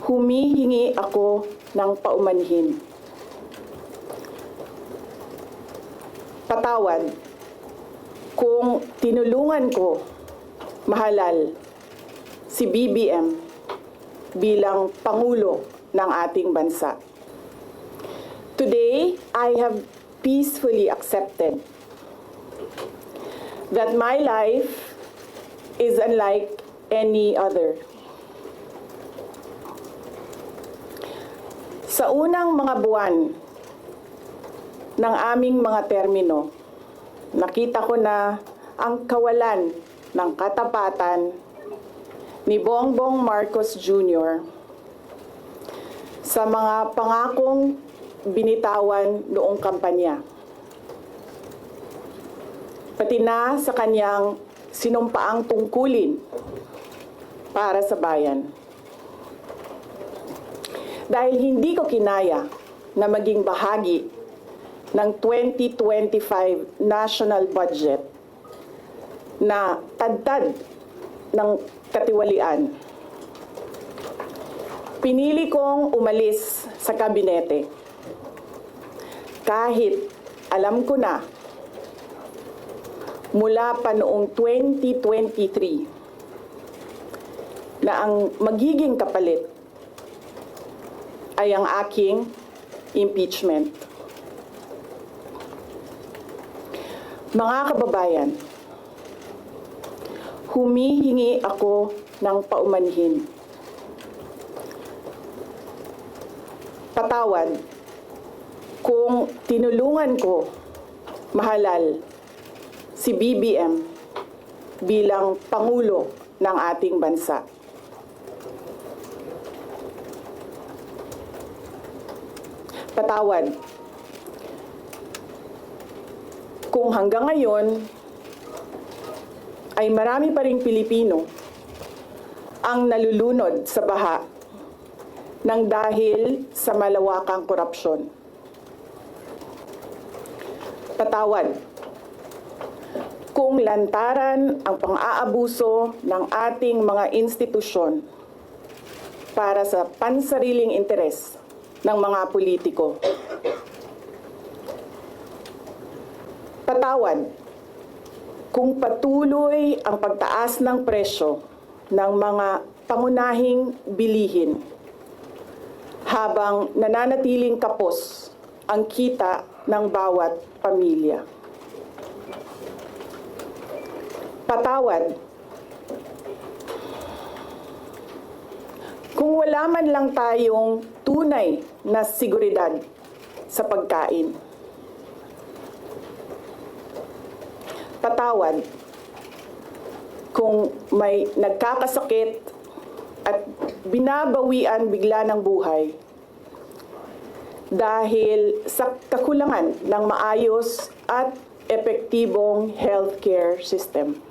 humihingi ako ng paumanhin. Patawad kung tinulungan ko mahalal si BBM bilang Pangulo ng ating bansa. Today, I have peacefully accepted that my life is unlike any other. Sa unang mga buwan ng aming mga termino, nakita ko na ang kawalan ng katapatan ni Bongbong Marcos Jr. sa mga pangakong binitawan noong kampanya, pati na sa kanyang sinumpaang tungkulin para sa bayan. Dahil hindi ko kinaya na maging bahagi ng 2025 national budget na tadtad ng katiwalian, pinili kong umalis sa kabinete kahit alam ko na mula pa noong 2023 na ang magiging kapalit ay ang aking impeachment. Mga kababayan, humihingi ako ng paumanhin. Patawad kung tinulungan ko mahalal si BBM bilang Pangulo ng ating bansa. Patawad kung hanggang ngayon ay marami pa ring Pilipino ang nalulunod sa baha ng dahil sa malawakang korupsyon. Patawad kung lantaran ang pang-aabuso ng ating mga institusyon para sa pansariling interes ng mga politiko. Patawad kung patuloy ang pagtaas ng presyo ng mga pangunahing bilihin habang nananatiling kapos ang kita ng bawat pamilya. Patawad kung wala man lang tayong tunay na seguridad sa pagkain. Patawad kung may nagkakasakit at binabawian bigla ng buhay dahil sa kakulangan ng maayos at epektibong healthcare system.